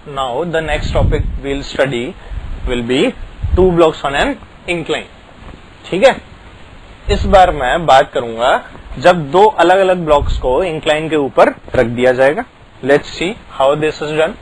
Now the next topic we'll study will be two blocks on an incline. ठीक है, इस बार मैं बात करूंगा जब दो अलग अलग ब्लॉक्स को इंक्लाइन के ऊपर रख दिया जाएगा. Let's see how this is done.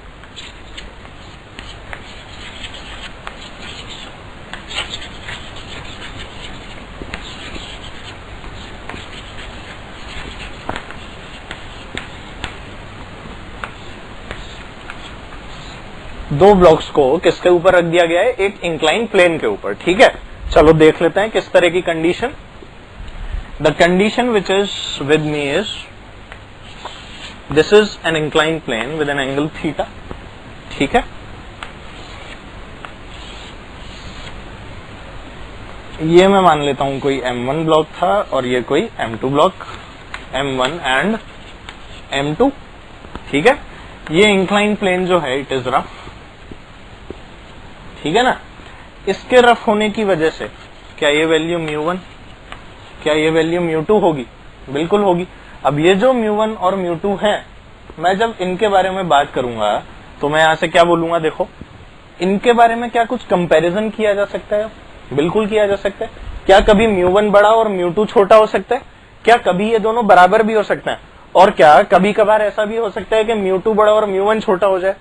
दो ब्लॉक्स को किसके ऊपर रख दिया गया है? एक इंक्लाइन प्लेन के ऊपर. ठीक है, चलो देख लेते हैं किस तरह की condition. The condition which is with me is this is an incline plane with an angle theta. ठीक है, ये मैं मान लेता हूं कोई M1 ब्लॉक था और ये कोई M2 block, M1 and M2. ठीक है, ये इंक्लाइन प्लेन जो है इट इज रफ. ठीक है ना, इसके रफ होने की वजह से क्या ये वैल्यू μ1, क्या ये वैल्यू μ2 होगी? बिल्कुल होगी. अब ये जो μ1 और μ2 है, मैं जब इनके बारे में बात करूंगा तो मैं यहां से क्या बोलूंगा? देखो, इनके बारे में क्या कुछ कंपैरिजन किया जा सकता है? बिल्कुल किया जा सकता है. क्या कभी μ1 बड़ा और μ2 छोटा हो सकता है? क्या कभी ये दोनों बराबर भी हो सकते हैं? और क्या कभी कभार ऐसा भी हो सकता है कि μ2 बड़ा और μ1 छोटा हो जाए?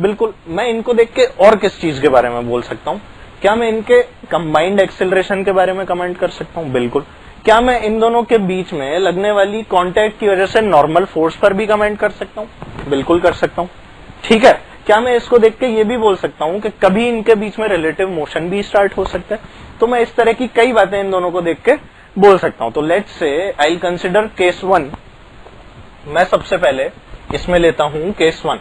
बिल्कुल. मैं इनको देख के और किस चीज के बारे में बोल सकता हूँ? क्या मैं इनके कंबाइंड एक्सेलरेशन के बारे में कमेंट कर सकता हूँ? बिल्कुल. क्या मैं इन दोनों के बीच में लगने वाली कांटेक्ट की वजह से नॉर्मल फोर्स पर भी कमेंट कर सकता हूँ? बिल्कुल कर सकता हूँ. ठीक है, क्या मैं इसको देख के ये भी बोल सकता हूँ कि कभी इनके बीच में रिलेटिव मोशन भी स्टार्ट हो सकता है? तो मैं इस तरह की कई बातें इन दोनों को देख के बोल सकता हूँ. तो let's say I consider case 1. मैं सबसे पहले इसमें लेता हूं केस 1.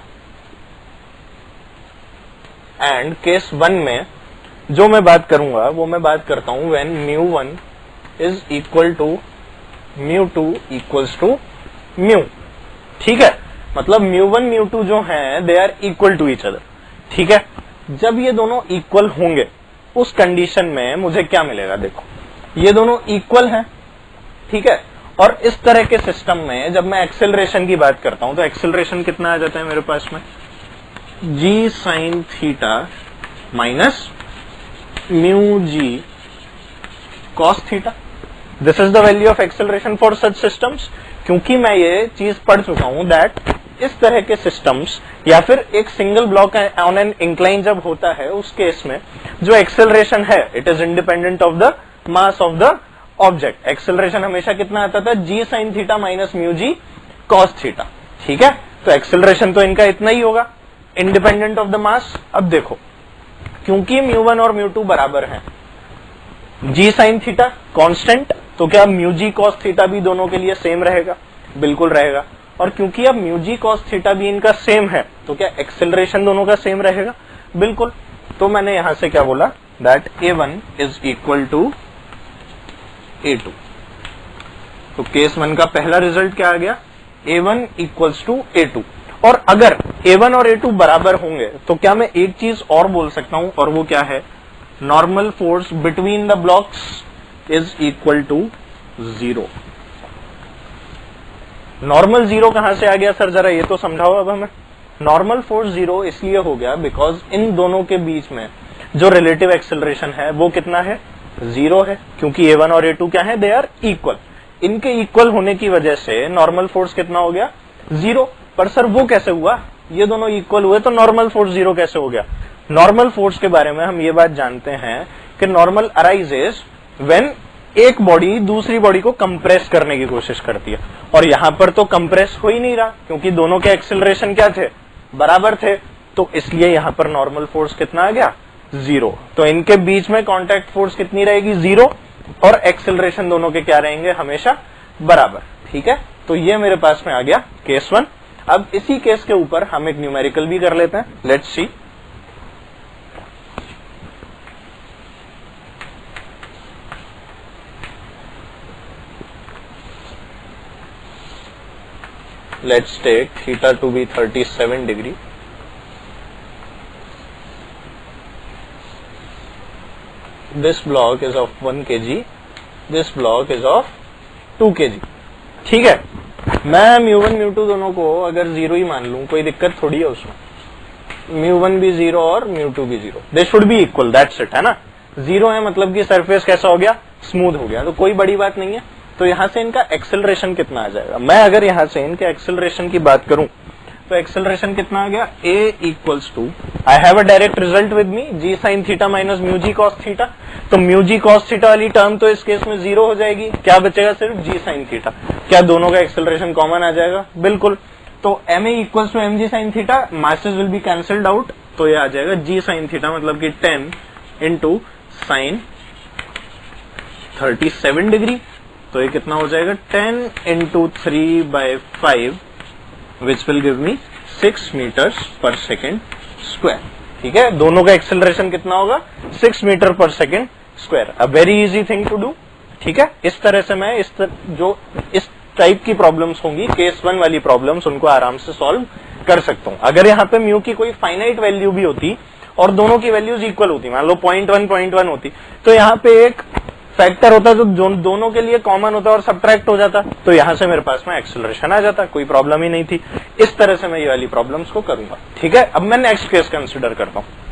एंड केस 1 में जो मैं बात करूंगा वो मैं बात करता हूं when μ1 is equal to μ2 equals to μ. ठीक है, मतलब μ1 μ2 जो हैं they are equal to each other. ठीक है, जब ये दोनों इक्वल होंगे उस कंडीशन में मुझे क्या मिलेगा? देखो, ये दोनों इक्वल हैं. ठीक है, और इस तरह के सिस्टम में जब मैं एक्सेलरेशन की बात करता हूं तो एक्सेलरेशन कितना आ जाता है मेरे पास में? g sin theta minus mu g cos theta. This is the value of acceleration for such systems. क्योंकि मैं ये चीज पढ़ चुका हूं दैट इस तरह के सिस्टम्स या फिर एक single block on an incline जब होता है उस केस में जो एक्सेलरेशन है it is independent of the mass of the object. Acceleration हमेशा कितना आता था? g sin theta minus mu g cos theta. ठीक है, तो एक्सेलरेशन तो इनका इतना ही होगा इंडिपेंडेंट ऑफ द मास. अब देखो, क्योंकि μ1 और μ2 बराबर हैं, g sin थीटा कांस्टेंट, तो क्या म्यू जी cos थीटा भी दोनों के लिए सेम रहेगा? बिल्कुल रहेगा. और क्योंकि अब म्यू जी cos थीटा भी इनका सेम है तो क्या एक्सेलरेशन दोनों का सेम रहेगा? बिल्कुल. तो मैंने यहां से क्या बोला? That a1 is equal to a2. तो केस 1 का पहला रिजल्ट क्या आ गया? a1 equals to a2. और अगर a1 और a2 बराबर होंगे तो क्या मैं एक चीज और बोल सकता हूं, और वो क्या है? Normal force between the blocks is equal to 0. Normal 0 कहां से आ गया सर? जरा ये तो समझाओ अब हमें. नॉर्मल फोर्स 0 इसलिए हो गया बिकॉज इन दोनों के बीच में जो रिलेटिव एक्सेलरेशन है वो कितना है? 0 है. क्योंकि a1 और a2 क्या है? They are equal. इनके इक्वल होने की वजह से नॉर्मल फोर्स कितना हो गया? 0. पर सर वो कैसे हुआ? ये दोनों इक्वल हुए तो नॉर्मल फोर्स 0 कैसे हो गया? नॉर्मल फोर्स के बारे में हम ये बात जानते हैं कि नॉर्मल अराइजेस व्हेन एक बॉडी दूसरी बॉडी को कंप्रेस करने की कोशिश करती है. और यहां पर तो कंप्रेस हो ही नहीं रहा क्योंकि दोनों के एक्सेलरेशन क्या थे? बराबर थे. तो इसलिए यहां पर नॉर्मल फोर्स कितना आ गया? 0. तो इनके बीच में कांटेक्ट फोर्स कितनी रहेगी? 0. और एक्सेलरेशन दोनों के क्या रहेंगे? हमेशा बराबर. ठीक है, तो ये मेरे पास में आ गया केस 1. अब इसी केस के ऊपर हम एक न्यूमेरिकल भी कर लेते हैं. Let's see. Let's take theta to be 37 degree. This block is of 1 kg. This block is of 2 kg. ठीक है, मैं μ1 μ2 दोनों को अगर 0 ही मान लूं कोई दिक्कत थोड़ी है उसमें. μ1 भी 0 और μ2 भी 0, they should be equal, that's it, है ना। 0 है मतलब कि सरफेस कैसा हो गया, स्मूथ हो गया, तो कोई बड़ी बात नहीं है। तो यहां से इनका एक्सेलरेशन कितना आ जाएगा, मैं अगर यहां से इनके एक्सेलरेशन की बात करूं तो एक्सेलरेशन कितना आ गया, a equals to, I have a direct result with me, g sin theta minus mu g cos theta. तो म्यू जी कॉस थीटा वाली टर्म तो इस केस में 0 हो जाएगी, क्या बचेगा सिर्फ g sin थीटा। क्या दोनों का एक्सेलरेशन कॉमन आ जाएगा, बिल्कुल। तो ma equals to mg sin theta, masses will be cancelled out, तो ये आ जाएगा g sin थीटा मतलब कि 10 इंटू साइन 37 डिग्री। तो ये कितना हो जाएगा, 10 into 3/5 which will give me 6 metres per second square. ठीक है, दोनों का एक्सेलरेशन कितना होगा, 6 metre per second square. A very easy thing to do. ठीक है, इस तरह से मैं इस टाइप की प्रॉब्लम्स होंगी, केस 1 वाली प्रॉब्लम्स, उनको आराम से सॉल्व कर सकता हूं। अगर यहाँ पे म्यू की कोई फाइनाइट वैल्यू भी होती और दोनों की वैल्यूज इक्वल होती, मान लो 0.1 होती, तो यहाँ पे एक फैक्टर होता जो दोनों के लिए कॉमन होता और सब्ट्रैक्ट हो जाता, तो यहां से मेरे पास में एक्सेलरेशन आ जाता, कोई प्रॉब्लम ही नहीं थी। इस तरह से मैं ये वाली प्रॉब्लम्स को करूंगा। ठीक है, अब मैं नेक्स्ट केस कंसिडर करता हूं।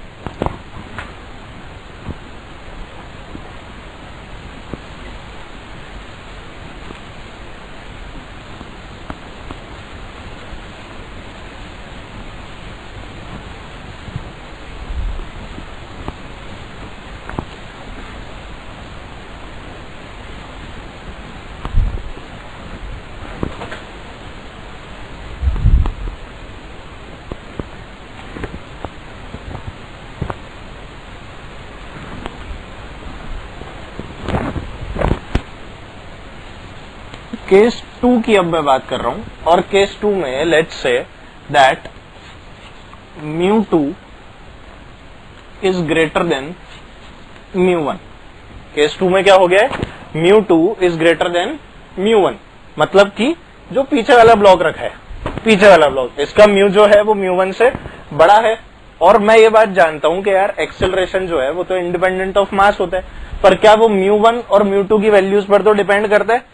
केस 2 की अब मैं बात कर रहा हूं, और केस 2 में let's say that μ2 is greater than μ1। Case 2 में क्या हो गया है, μ2 इज ग्रेटर देन μ1, मतलब कि जो पीछे वाला ब्लॉक रखा है, पीछे वाला ब्लॉक, इसका म्यू जो है वो μ1 से बड़ा है। और मैं ये बात जानता हूं कि यार एक्सेलरेशन जो है वो तो इंडिपेंडेंट ऑफ मास होता है, पर क्या वो μ1 और μ2 की वैल्यूज पर तो डिपेंड करता है,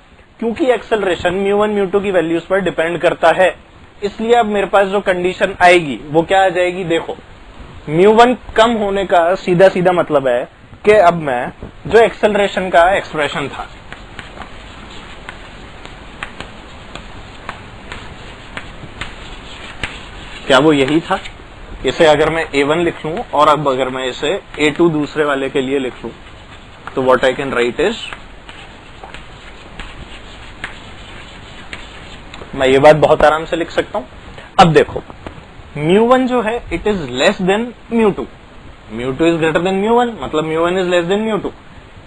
क्योंकि एक्सेलरेशन μ1 μ2 की वैल्यूज पर डिपेंड करता है। इसलिए अब मेरे पास जो कंडीशन आएगी वो क्या आ जाएगी, देखो μ1 कम होने का सीधा सीधा मतलब है कि अब मैं जो एक्सेलरेशन का एक्सप्रेशन था, क्या वो यही था। इसे अगर मैं a1 लिख लूं और अब अगर मैं इसे a2 दूसरे वाले के लिए लिख लूं, तो what I can write is, मैं ये बात बहुत आराम से लिख सकता हूं। अब देखो μ1 जो है it is less than μ2, μ2 is greater than μ1, मतलब μ1 इज लेस देन μ2।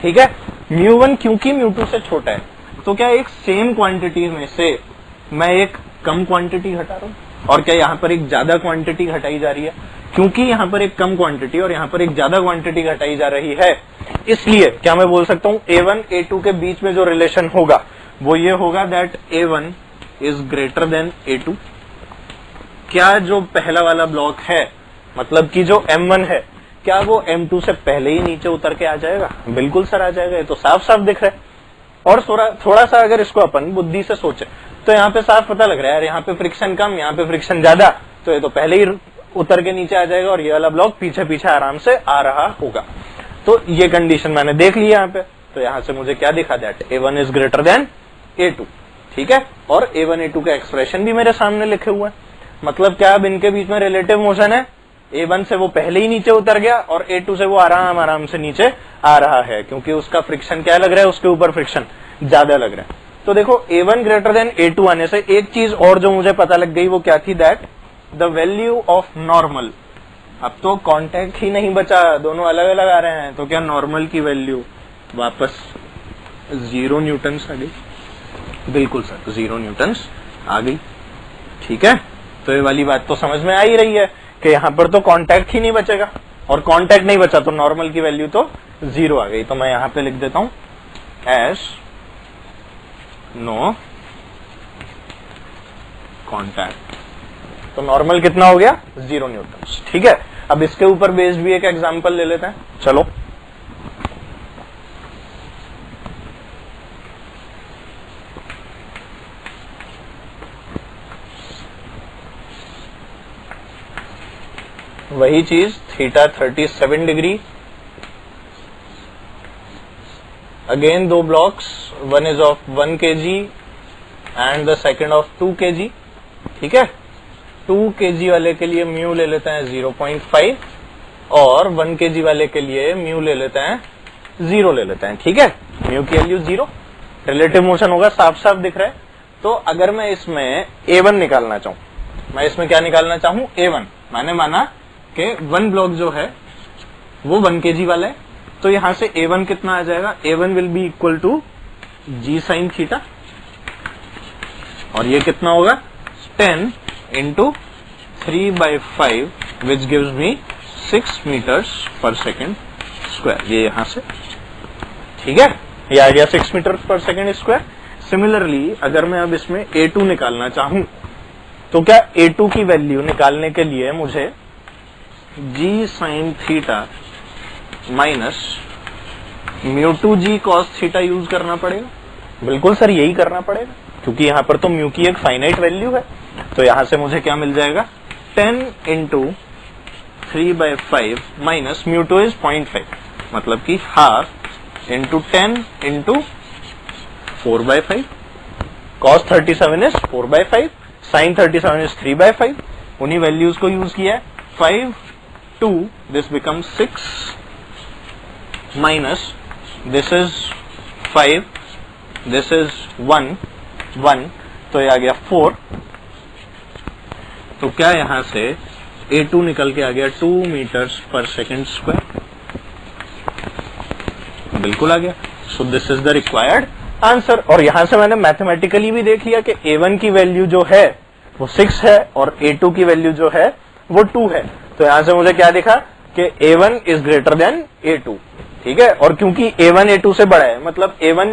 ठीक है, μ1 क्योंकि μ2 से छोटा है, तो क्या एक सेम क्वांटिटी में से मैं एक कम क्वांटिटी हटा रहा हूं, और क्या यहाँ पर एक ज्यादा क्वांटिटी घटाई जा रही है, क्योंकि यहाँ पर एक कम क्वांटिटी और यहाँ पर एक ज्यादा क्वांटिटी घटाई जा रही है, इसलिए क्या मैं बोल सकता हूं a1 a2 के बीच में जो रिलेशन होगा वो ये होगा that a1 is greater then a2। क्या जो पहला वाला ब्लॉक है, मतलब कि जो m1 है, क्या वो m2 से पहले ही नीचे उतर के आ जाएगा, बिल्कुल सर आ जाएगा, ये तो साफ साफ दिख रहा है। और थोड़ा सा अगर इसको अपन बुद्धि से सोचे तो यहाँ पे साफ पता लग रहा है यार, यहाँ पे फ्रिक्शन कम, यहाँ पे फ्रिक्शन ज्यादा, तो ये तो पहले ही उतर के नीचे आ जाएगा और ये वाला ब्लॉक पीछे पीछे आराम से आ रहा होगा। तो ये कंडीशन मैंने देख ली यहाँ पे, तो यहाँ से मुझे क्या दिखा, that a1 is greater then a2। ठीक है, और a1 a2 का एक्सप्रेशन भी मेरे सामने लिखे हुए हैं, मतलब क्या अब इनके बीच में रिलेटिव मोशन है, a1 से वो पहले ही नीचे उतर गया और a2 से वो आराम से नीचे आ रहा है, क्योंकि उसका फ्रिक्शन क्या लग रहा है, उसके ऊपर फ्रिक्शन ज्यादा लग रहा है। तो देखो a1 ग्रेटर देन a2 आने से एक चीज और जो मुझे पता लग गई वो क्या थी, that the value of normal. अब तो कांटेक्ट ही नहीं बचा, दोनों अलग अलग आ रहे हैं, तो क्या नॉर्मल की वैल्यू वापस 0 न्यूटन्स आ गई, बिल्कुल सर 0 न्यूटन्स आ गई। ठीक है, तो ये वाली बात तो समझ में आ ही रही है कि यहाँ पर तो कांटेक्ट ही नहीं बचेगा, और कांटेक्ट नहीं बचा तो नॉर्मल की वैल्यू तो 0 आ गई। तो मैं यहाँ पे लिख देता हूं एस नो कांटेक्ट, तो नॉर्मल कितना हो गया, 0 न्यूटन। ठीक है, अब इसके ऊपर बेस्ड भी एक एग्जांपल ले लेते हैं, चलो। वही चीज थीटा 37 डिग्री, अगेन दो blocks, one is of 1 kg and the second of 2 kg। ठीक है, 2 kg वाले के लिए म्यू ले लेते हैं 0.5 और 1 kg वाले के लिए म्यू ले लेते हैं 0 ले लेते हैं। ठीक है, म्यू की वैल्यू 0, रिलेटिव मोशन होगा, साफ साफ दिख रहा है। तो अगर मैं इसमें A1 निकालना चाहूं, मैं इसमें क्या निकालना चाहूं, A1, मैंने माना कि 1 ब्लॉक जो है वो 1 kg वाला है, तो यहां से A1 कितना आ जाएगा, A1 will be equal to G sin theta, और ये कितना होगा 10 into 3/5 which gives me 6 metres per second square. ये यहां से, ठीक है, ये आ गया 6 metre per second square. Similarly अगर मैं अब इसमें A2 निकालना चाहूं, तो क्या A2 की वैल्यू निकालने के लिए मुझे G sin theta minus mu 2G cos theta use करना पड़ेगा? बिल्कुल सर, यही करना पड़ेगा, क्योंकि यहां पर तो म्यू की एक फाइनाइट वैल्यू है। तो यहां से मुझे क्या मिल जाएगा, 10 इंटू 3/5 माइनस म्यू 2 इज 0.5, मतलब कि half into 10 into 4/5, cos 37 is 4/5, sin 37 is 3/5, उन्हीं वैल्यूज को यूज किया है। 5 2 this becomes 6 minus this is 5, this is 1 1, तो ये आ गया 4। तो क्या यहां से A2 निकल के आ गया 2 मीटर्स पर सेकेंड स्क्वायर, बिल्कुल आ गया। सो this is the required answer. और यहां से मैंने मैथमेटिकली भी देख लिया कि A1 की वैल्यू जो है वो 6 है और A2 की वैल्यू जो है वो 2 है। तो यहां से मुझे क्या दिखा कि A1 is greater then A2। ठीक है, और क्योंकि A1 A2 से बड़ा है, मतलब A1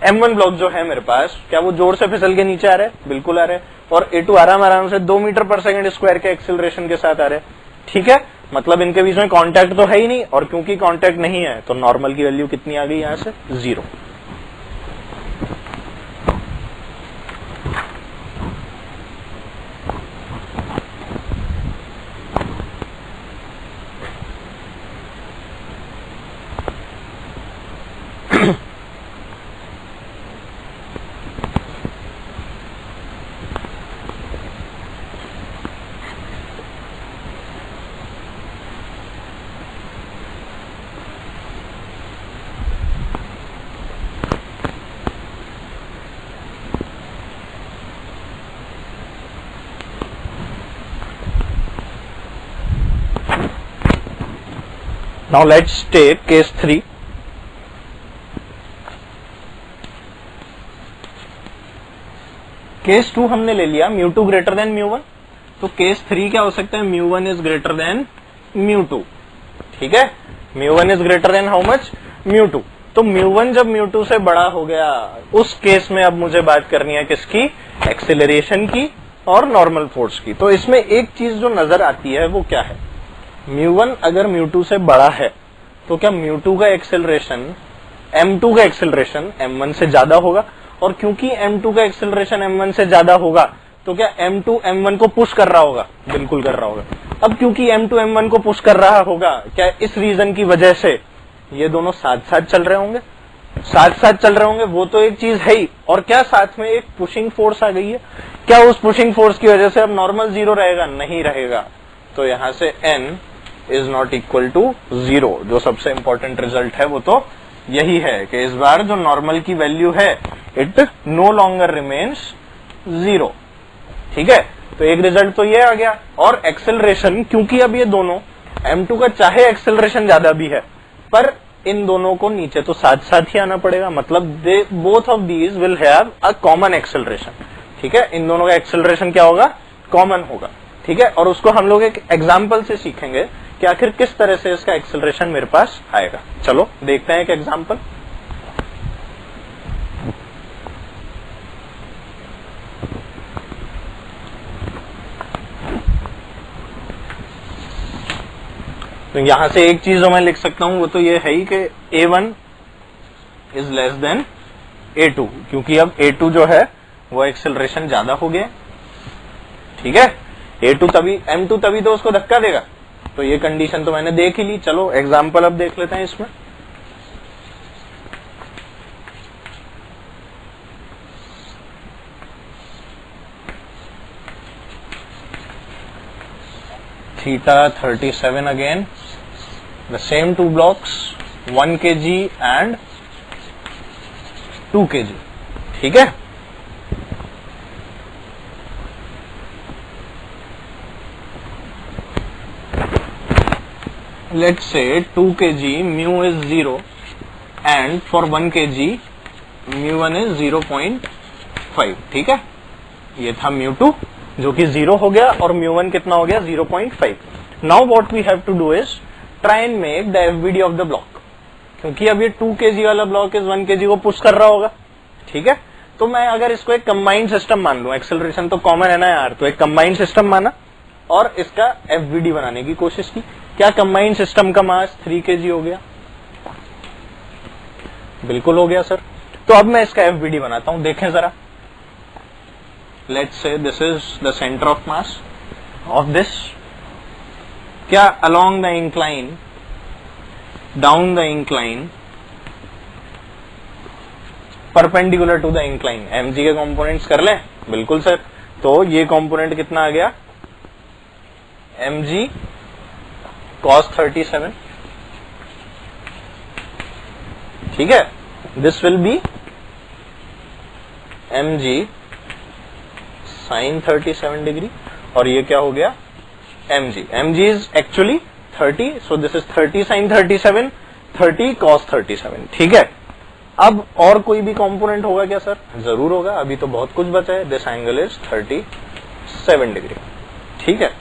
M1 ब्लॉक जो है मेरे पास, क्या वो जोर से फिसल के नीचे आ रहा है? बिल्कुल आ रहा है। और A2 आराम से 2 मीटर पर सेकंड स्क्वायर के एक्सेलरेशन के साथ आ रहे हैं। ठीक है, मतलब इनके बीच में कांटेक्ट तो है ही नहीं, और क्योंकि कांटेक्ट नहीं है तो नॉर्मल की वैल्यू कितनी आ गई यहां से, 0। Now let's take case 3. Case 2 हमने ले लिया μ2 ग्रेटर देन μ1, तो केस 3 क्या हो सकता है, μ1 इज ग्रेटर देन μ2। ठीक है, μ1 is greater than how much, μ2। तो μ1 जब μ2 से बड़ा हो गया, उस केस में अब मुझे बात करनी है किसकी, एक्सेलरेशन की और नॉर्मल फोर्स की। तो इसमें एक चीज जो नजर आती है वो क्या है, μ1 अगर μ2 से बड़ा है तो क्या μ2 का एक्सेलरेशन m2 का एक्सेलरेशन m1 से ज्यादा होगा, और क्योंकि m2 का एक्सेलरेशन m1 से ज्यादा होगा तो क्या m2 m1 को पुश कर रहा होगा, बिल्कुल कर रहा होगा। अब क्योंकि m2 m1 को पुश कर रहा होगा, क्या इस रीजन की वजह से ये दोनों साथ साथ चल रहे होंगे, साथ साथ चल रहे होंगे, वो तो एक चीज है ही। और क्या साथ में एक पुशिंग फोर्स आ गई है, क्या उस पुशिंग फोर्स की वजह से अब नॉर्मल 0 रहेगा, नहीं रहेगा। तो यहां से n is not equal to 0। जो सबसे इंपॉर्टेंट रिजल्ट है वो तो यही है कि इस बार जो नॉर्मल की वैल्यू है इट नो लॉन्गर रिमेन्स 0। ठीक है, तो एक रिजल्ट तो ये आ गया। और एक्सेलरेशन, क्योंकि अब ये दोनों m2 का चाहे एक्सेलरेशन ज्यादा भी है, पर इन दोनों को नीचे तो साथ साथ ही आना पड़ेगा, मतलब they both of these will have a common acceleration. ठीक है, इन दोनों का एक्सेलरेशन क्या होगा, कॉमन होगा। ठीक है, और उसको हम लोग एक एग्जाम्पल से सीखेंगे कि आखिर किस तरह से इसका एक्सेलरेशन मेरे पास आएगा। चलो देखते हैं एक एग्जाम्पल। तो यहां से एक चीज जो मैं लिख सकता हूं वो तो ये है ही कि A1 is less then A2, क्योंकि अब A2 जो है वो एक्सेलरेशन ज्यादा हो गया। ठीक है, A2 तभी M2 तभी तो उसको धक्का देगा, तो ये कंडीशन तो मैंने देख ही ली। चलो एग्जाम्पल अब देख लेते हैं इसमें। theta 37 again, the same two blocks, 1 kg and 2 kg, ठीक है। Let's say 2 kg mu is 0 and for 1 kg mu1 is 0.5, ठीक है। ये था mu2 जो कि 0 हो गया और mu1 कितना हो गया 0.5। Now what we have to do is try and make the FBD of the block, क्योंकि अब ये 2 kg वाला ब्लॉक इस 1 kg को पुश कर रहा होगा, ठीक है। तो मैं अगर इसको एक कंबाइंड सिस्टम मान लूं, एक्सेलरेशन तो कॉमन है ना यार, तो एक कंबाइंड सिस्टम माना और इसका एफबीडी बनाने की कोशिश की। क्या कंबाइंड सिस्टम का मास 3 kg हो गया? बिल्कुल हो गया सर। तो अब मैं इसका एफबीडी बनाता हूं, देखें जरा। Let's say this is the center of mass of this. क्या along the incline, down the incline, perpendicular to the incline, mg के कंपोनेंट्स कर लें? बिल्कुल सर। तो ये कंपोनेंट कितना आ गया? mg cos 37, ठीक है। This will B mg sin 37 degree, और ये क्या हो गया mg। mg is actually 30, so this is 30 sin 37, 30 cos 37, ठीक है। अब और कोई भी कंपोनेंट होगा क्या सर? जरूर होगा, अभी तो बहुत कुछ बचा है। दिस एंगल इज 37 डिग्री, ठीक है।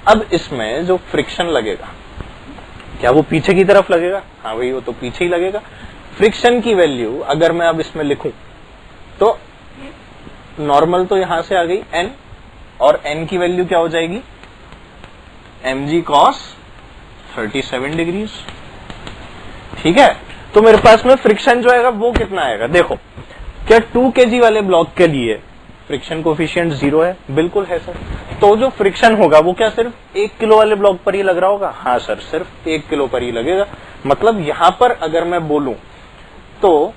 अब इसमें जो फ्रिक्शन लगेगा, क्या वो पीछे की तरफ लगेगा? हाँ भाई, वो तो पीछे ही लगेगा। फ्रिक्शन की वैल्यू अगर मैं अब इसमें लिखूं तो नॉर्मल तो यहां से आ गई n, और n की वैल्यू क्या हो जाएगी? mg cos 37 डिग्रीज, ठीक है। तो मेरे पास में फ्रिक्शन जो आएगा वो कितना आएगा? देखो, क्या 2 kg वाले ब्लॉक के लिए फ्रिक्शन कोफिशिएंट 0 है? बिल्कुल है सर। तो जो फ्रिक्शन होगा वो क्या सिर्फ 1 किलो वाले ब्लॉक पर ही लग रहा होगा? हाँ सर, सिर्फ 1 किलो पर ही लगेगा। मतलब यहां पर अगर मैं बोलूं तो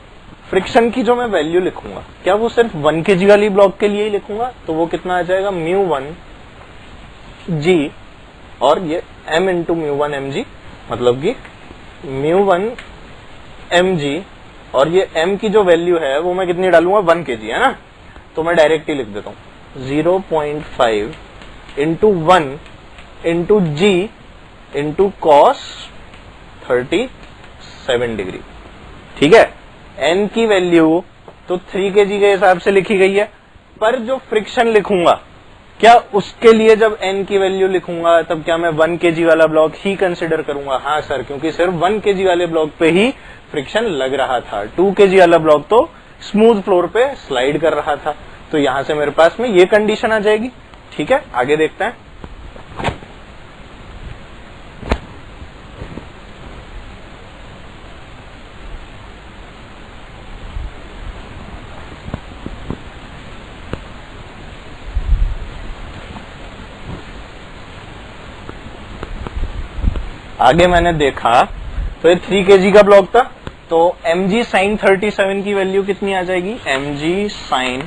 फ्रिक्शन की जो मैं वैल्यू लिखूंगा, क्या वो सिर्फ 1 kg वाली ब्लॉक के लिए ही लिखूंगा? तो वो कितना आ जाएगा? mu1 g और ये m इंटू mu1 mg, मतलब कि mu1 mg, और ये m की जो वैल्यू है वो मैं कितनी डालूंगा? 1 kg, है ना। तो मैं डायरेक्ट ही लिख देता हूं 0.5 into 1 into g into cos 37 degree, ठीक है। n की वैल्यू तो 3 kg के हिसाब से लिखी गई है, पर जो फ्रिक्शन लिखूंगा, क्या उसके लिए जब n की वैल्यू लिखूंगा तब क्या मैं 1 kg वाला ब्लॉक ही कंसिडर करूंगा? हाँ सर, क्योंकि सिर्फ 1 kg वाले ब्लॉक पे ही फ्रिक्शन लग रहा था। 2 kg वाला ब्लॉक तो स्मूथ फ्लोर पे स्लाइड कर रहा था। तो यहां से मेरे पास में ये कंडीशन आ जाएगी, ठीक है। आगे देखते हैं। आगे मैंने देखा तो ये 3 kg का ब्लॉक था, तो mg sin 37 की वैल्यू कितनी आ जाएगी? mg sin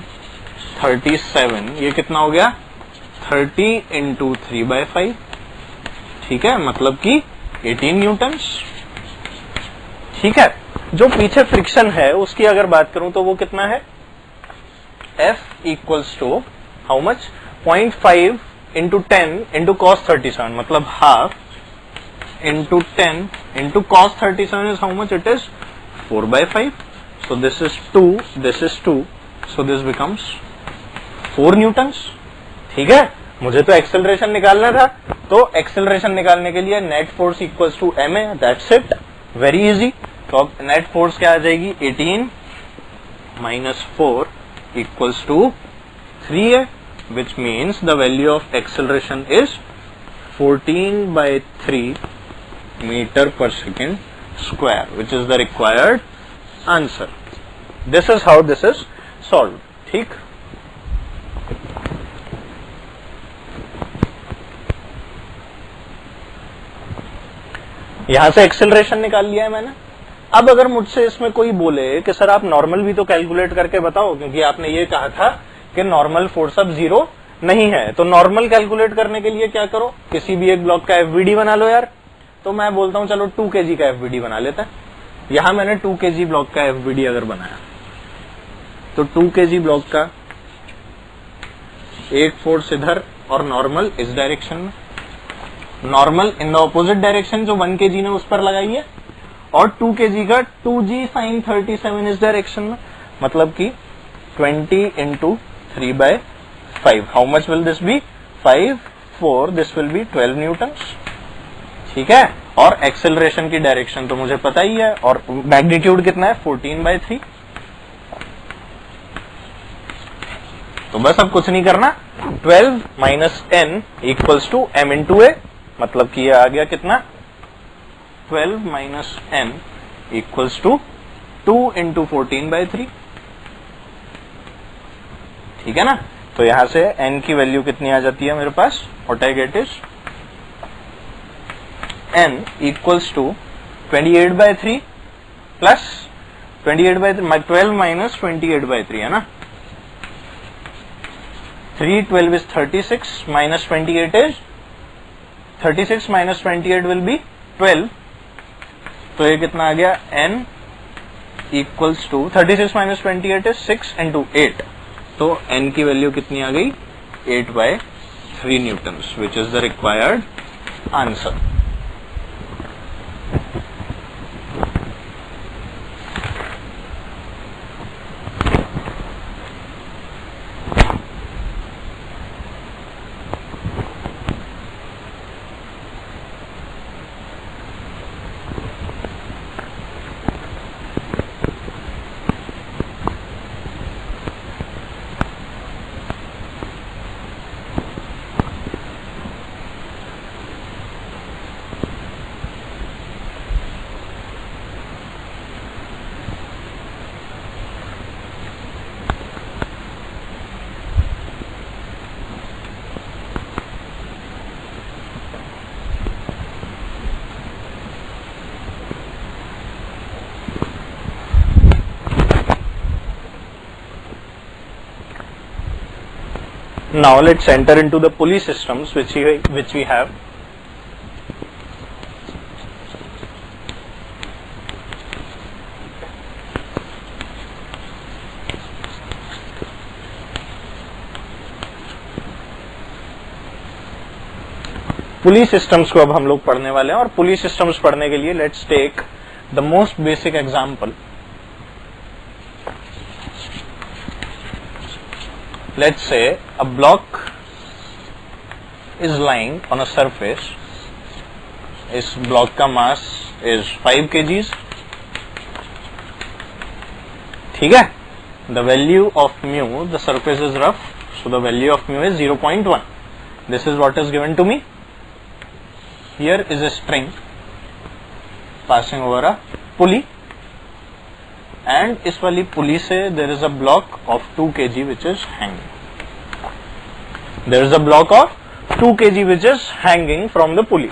37 ये कितना हो गया? 30 इंटू 3/5, ठीक है, मतलब कि 18 न्यूटन्स, ठीक है। जो पीछे फ्रिक्शन है उसकी अगर बात करूं तो वो कितना है? F equals to how much? 0.5 into 10 into cos 37, मतलब half into 10 into cos 37 is how much? It is 4/5. So this is 2, this is 2, so this becomes 4 newtons, ठीक है। मुझे तो एक्सेलरेशन निकालना था, तो एक्सेलरेशन निकालने के लिए net force equals to ma, that's it, very easy. तो अब नेट फोर्स क्या आ जाएगी? 18 माइनस 4 इक्वल्स टू 3 है, which means the value of acceleration is 14/3 meter per second square, which is the required answer. This is how this is solved, ठीक। यहां से acceleration निकाल लिया है मैंने। अब अगर मुझसे इसमें कोई बोले कि सर आप नॉर्मल भी तो कैलकुलेट करके बताओ, क्योंकि आपने ये कहा था कि नॉर्मल फोर्स अब 0 नहीं है, तो नॉर्मल कैलकुलेट करने के लिए क्या करो, किसी भी एक ब्लॉक का एफवीडी बना लो यार। तो मैं बोलता हूं चलो 2 kg का एफवीडी बना लेते हैं। यहां मैंने 2 kg ब्लॉक का एफवीडी अगर बनाया तो 2 kg ब्लॉक का एक फोर्स इधर और नॉर्मल इस डायरेक्शन में, normal in the opposite direction जो 1 kg ने उस पर लगाई है, और 2 kg का 2g sin 37 इस डायरेक्शन में, मतलब कि 20 into 3/5। How much will this be? 5 4 this will be 12 newtons. ठीक है, और एक्सेलरेशन की डायरेक्शन तो मुझे पता ही है, और मैग्नीट्यूड कितना है 14/3। तो बस अब कुछ नहीं करना, 12 minus n equals to m into A, मतलब कि ये आ गया कितना 12 minus n equals to 2 into 14/3। ठीक है ना, तो यहां से n की वैल्यू कितनी आ जाती है मेरे पास, what I get is n equals to 28/3 plus 28/3, 12 minus 28/3 है ना, 3 12 is 36 minus 28 is 36 minus 28 will be 12। तो ये कितना आ गया n equals to 36 minus 28 is 6 into 8। तो n की वैल्यू कितनी आ गई 8/3 Newton's, which is the required answer. Now let's enter into the pulley systems which we have. Pulley systems को अब हम लोग पढ़ने वाले हैं, और पुली सिस्टम्स पढ़ने के लिए let's take the most basic example. Let's say a block is lying on a surface. इस ब्लॉक का मास is 5 kgs। ठीक है, the value of mu, the surface is rough, so the value of mu is 0.1। This is what is given to me। Here is a string passing over a pulley, and इस वाली पुली से there is a block of 2 kg which is hanging। There is a block of 2 kg which is hanging from the pulley।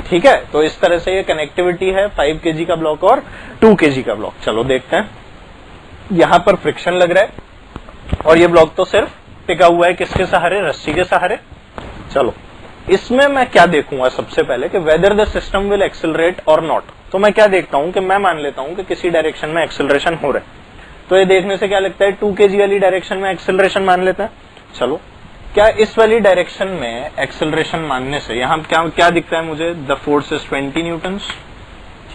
ठीक है, तो इस तरह से ये कनेक्टिविटी है 5 kg का ब्लॉक और 2 kg का ब्लॉक। चलो देखते हैं, यहां पर फ्रिक्शन लग रहा है और ये ब्लॉक तो सिर्फ टिका हुआ है किसके सहारे, रस्सी के सहारे। चलो इसमें मैं क्या देखूंगा सबसे पहले कि whether the system will accelerate और नॉट। तो मैं क्या देखता हूं कि मैं मान लेता हूं कि किसी डायरेक्शन में एक्सेलरेशन हो रहा है, तो ये देखने से क्या लगता है 2 kg वाली डायरेक्शन में एक्सेलरेशन मान लेते हैं। चलो क्या इस वाली डायरेक्शन में एक्सेलरेशन मानने से यहां क्या दिखता है मुझे, द फोर्स इज 20 न्यूटन्स।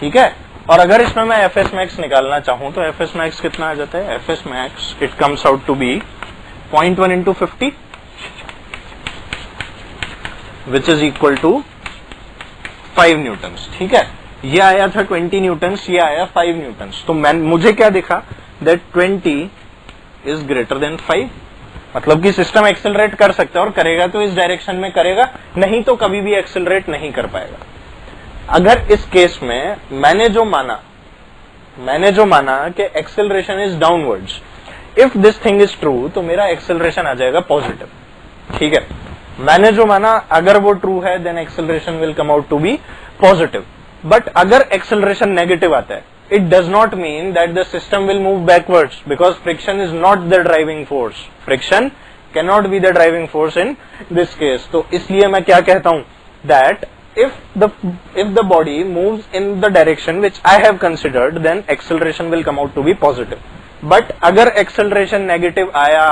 ठीक है, और अगर इसमें मैं एफएस मैक्स निकालना चाहूं तो एफएस मैक्स कितना आ जाता है, FS max it comes out to be 0.1 into 50 which is equal to 5 newtons. ठीक है, ये आया था 20 न्यूटन्स, ये आया 5 न्यूटन्स। तो मुझे क्या दिखा, दैट 20 इज ग्रेटर देन 5, मतलब कि सिस्टम एक्सेलरेट कर सकता है, और करेगा तो इस डायरेक्शन में करेगा, नहीं तो कभी भी एक्सेलरेट नहीं कर पाएगा। अगर इस केस में मैंने जो माना कि acceleration is downwards, if this thing is true तो मेरा एक्सेलरेशन आ जाएगा पॉजिटिव। ठीक है, मैंने जो माना अगर वो ट्रू है then acceleration will come out to be positive. But अगर एक्सेलरेशन नेगेटिव आता है, it does not mean that the system will move backwards because friction is not the driving force. Friction cannot be the driving force in this case. तो इसलिए मैं क्या कहता हूं that if the body moves in the direction which I have considered, then acceleration will come out to be positive. But अगर acceleration negative आया,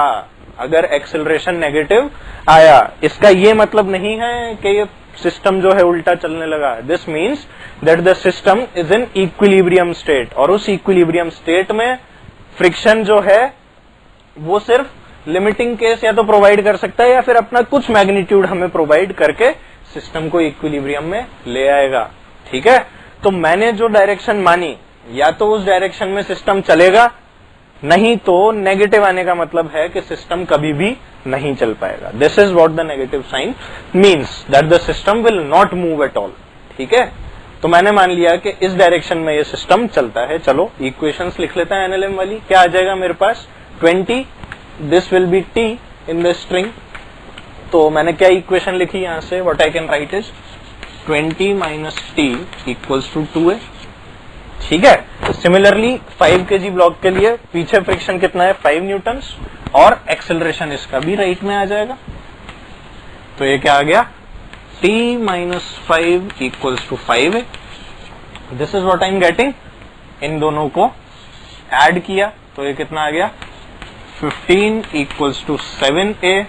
इसका ये मतलब नहीं है कि ये सिस्टम जो है उल्टा चलने लगा. This means that the system is in equilibrium state, और उस इक्विलिब्रियम स्टेट में फ्रिक्शन जो है वो सिर्फ लिमिटिंग केस या तो प्रोवाइड कर सकता है या फिर अपना कुछ मैग्नीट्यूड हमें प्रोवाइड करके सिस्टम को इक्विलिब्रियम में ले आएगा. ठीक है, तो मैंने जो डायरेक्शन मानी, या तो उस डायरेक्शन में सिस्टम चलेगा, नहीं तो नेगेटिव आने का मतलब है कि सिस्टम कभी भी नहीं चल पाएगा. This is what the negative sign means, that the system will not move at all. ठीक है, तो मैंने मान लिया कि इस डायरेक्शन में ये सिस्टम चलता है. चलो इक्वेशंस लिख लेते हैं एनएलएम वाली. क्या आ जाएगा मेरे पास? 20, this will be T in the string. तो मैंने क्या इक्वेशन लिखी यहां से? What I can write is 20 minus T equals to 2a. ठीक है, सिमिलरली 5 kg ब्लॉक के लिए पीछे फ्रिक्शन कितना है? 5 न्यूटन्स, और एक्सेलरेशन इसका भी राइट में आ जाएगा. तो ये क्या आ गया? t minus 5 equals to 5a. This is what I am getting. इन दोनों को ऐड किया तो ये कितना आ गया? 15 equals to 7a,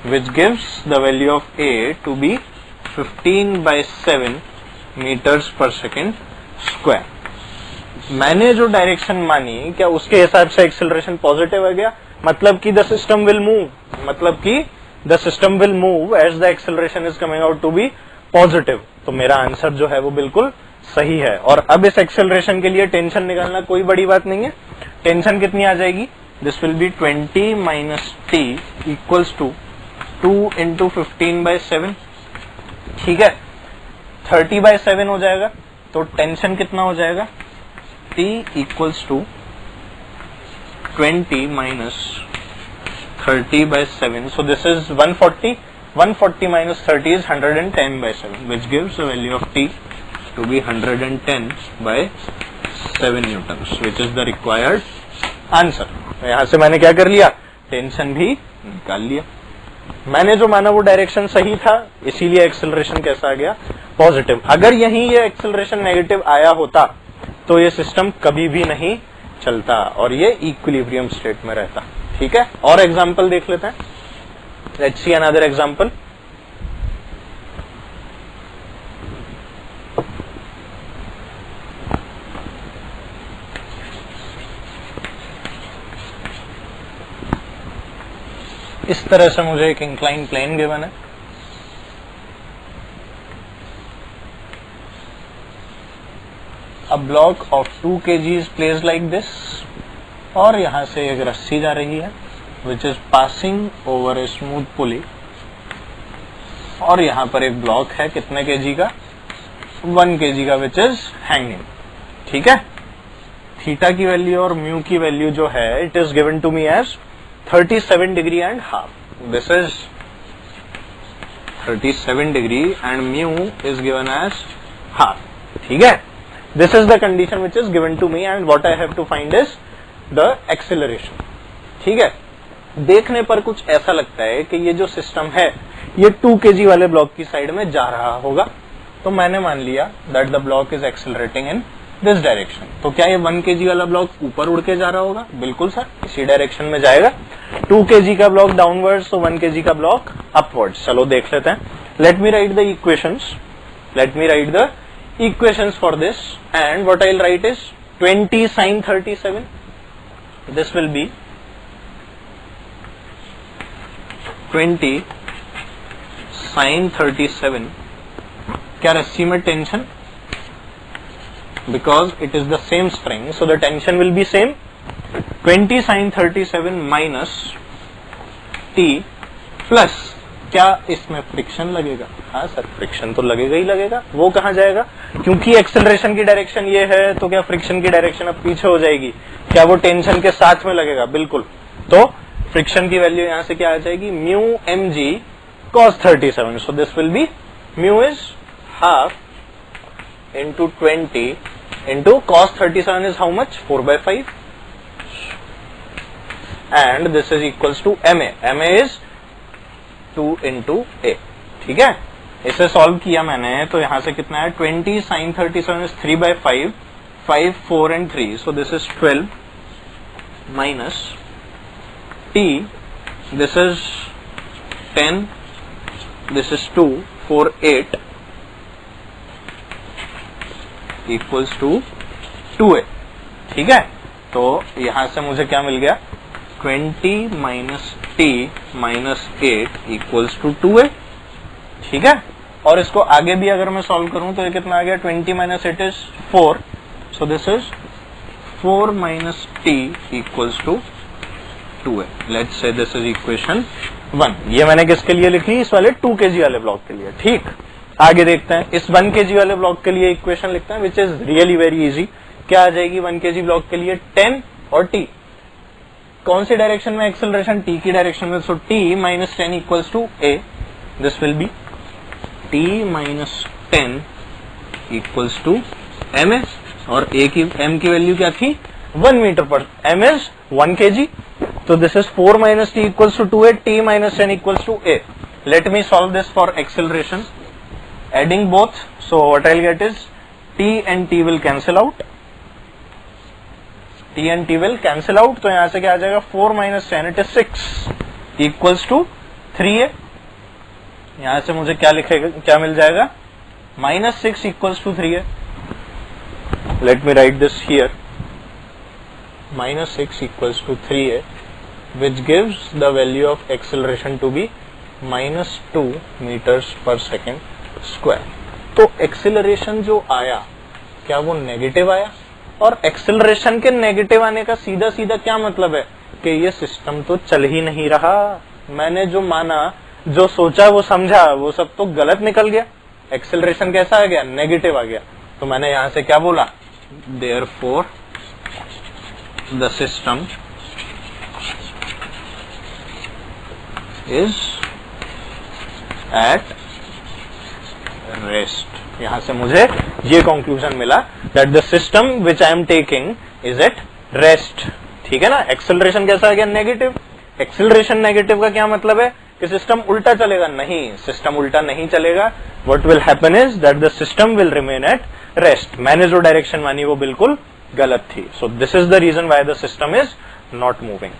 which gives the value of a to be 15/7 metres per second square. मैंने जो डायरेक्शन मानी, क्या उसके हिसाब से एक्सेलरेशन पॉजिटिव आ गया? मतलब कि the system will move as the acceleration is coming out to be positive. तो मेरा आंसर जो है वो बिल्कुल सही है. और अब इस एक्सेलरेशन के लिए टेंशन निकालना कोई बड़ी बात नहीं है. टेंशन कितनी आ जाएगी? This will be 20 minus T equals to 2 into 15/7. ठीक है, 30/7 हो जाएगा. तो टेंशन कितना हो जाएगा? T equals to 20 minus 30/7. So this is 140. 140 minus 30 is 110/7, which gives the value of T to be 110/7 newtons, which is the required answer. यहां से मैंने क्या कर लिया? टेंशन भी निकाल लिया. मैंने जो माना वो डायरेक्शन सही था, इसीलिए एक्सेलरेशन कैसा आ गया? पॉजिटिव. अगर यहीं ये एक्सेलरेशन नेगेटिव आया होता तो ये सिस्टम कभी भी नहीं चलता और ये इक्विलिब्रियम स्टेट में रहता. ठीक है, और एग्जांपल देख लेते हैं. Let's see another example. इस तरह से मुझे एक इंक्लाइन प्लेन गिवन है. A block of 2 kg is placed like this, और यहां से एक रस्सी जा रही है which is passing over a smooth pulley, और यहां पर एक ब्लॉक है कितने kg का? 1 kg का, which is hanging. ठीक है, थीटा की वैल्यू और म्यू की वैल्यू जो है, it is given to me as 37 degree and half. This is 37 degree and mu is given as half. ठीक है, this is the condition which is given to me and what I have to find is the acceleration. ठीक है, देखने पर कुछ ऐसा लगता है कि ये जो सिस्टम है ये 2 kg वाले ब्लॉक की साइड में जा रहा होगा. तो मैंने मान लिया that the block is accelerating in this direction. तो क्या ये 1 kg वाला ब्लॉक ऊपर उड़ के जा रहा होगा? बिल्कुल सर, इसी डायरेक्शन में जाएगा. 2 kg का ब्लॉक डाउनवर्ड्स, तो 1 kg का ब्लॉक अपवर्ड्स. चलो देख लेते हैं. Let me right the equations for this, and what I'll write is 20 sin 37. This will be 20 sin 37. क्या रस्सी में tension? Because it is the same string, so the tension will be same. 20 sin 37 minus t plus, क्या इसमें friction लगेगा? हाँ sir, friction तो लगेगा ही लगेगा. वो कहाँ जाएगा? क्योंकि एक्सेलरेशन की डायरेक्शन ये है, तो क्या फ्रिक्शन की डायरेक्शन अब पीछे हो जाएगी? क्या वो टेंशन के साथ में लगेगा? बिल्कुल. तो फ्रिक्शन की वैल्यू यहां से क्या आ जाएगी? Mu mg cos 37. So this will B, mu is half into 20 into cos 37 is how much? 4/5, and this is equals to MA. MA is 2 into A. ठीक है, इसे सॉल्व किया मैंने तो यहां से कितना है? 20 sin 37 is 3/5, 5, 4 and 3, so this is 12 minus T, this is 10, this is 2, 4, 8 equals to 2A. ठीक है, तो यहां से मुझे क्या मिल गया? 20 minus T minus 8 equals to 2A. ठीक है, और इसको आगे भी अगर मैं सॉल्व करूं तो ये कितना आ गया? 20 minus 8 is 4, so this is 4 minus T equals to 2A. Let's say this is equation 1. ये मैंने किसके लिए लिखी? इस वाले 2 kg वाले ब्लॉक के लिए. ठीक, आगे देखते हैं. इस 1 kg वाले ब्लॉक के लिए इक्वेशन लिखते हैं, which is really very easy. क्या आ जाएगी 1 kg ब्लॉक के लिए? 10 और T. कौन सी डायरेक्शन में एक्सेलरेशन? T की डायरेक्शन में. सो T minus 10 equals to A. This will B T minus 10 equals to MA, और A की M की वैल्यू क्या थी? 1 मीटर पर. M is 1 kg, तो this is 4 minus T equals to 2A. T minus 10 equals to A. Let me solve this for acceleration. Adding both, so what I'll get is T and T will cancel out. T and T will cancel out. तो यहां से क्या आ जाएगा? 4 minus 10, it is 6 equals to 3A. यहां से मुझे क्या लिखेगा, क्या मिल जाएगा? -6 equals to 3A. Let me write this here. -6 equals to 3A, which gives the value of acceleration to be -2 meters per second square. तो एक्सेलरेशन जो आया, क्या वो नेगेटिव आया? और एक्सेलरेशन के नेगेटिव आने का सीधा सीधा क्या मतलब है? कि ये सिस्टम तो चल ही नहीं रहा. मैंने जो माना, जो सोचा, वो समझा, वो सब तो गलत निकल गया. एक्सेलरेशन कैसा आ गया? नेगेटिव आ गया. तो मैंने यहां से क्या बोला? Therefore the system is at rest. यहां से मुझे ये कंक्लूजन मिला that the system which I am taking is at rest. ठीक है ना. एक्सेलरेशन कैसा आ गया? नेगेटिव. एक्सेलरेशन नेगेटिव का क्या मतलब है? कि सिस्टम उल्टा चलेगा? नहीं, सिस्टम उल्टा नहीं चलेगा. What will happen is that the system will remain at rest. मैंने जो डायरेक्शन मानी वो बिल्कुल गलत थी. So this is the reason why the system is not moving.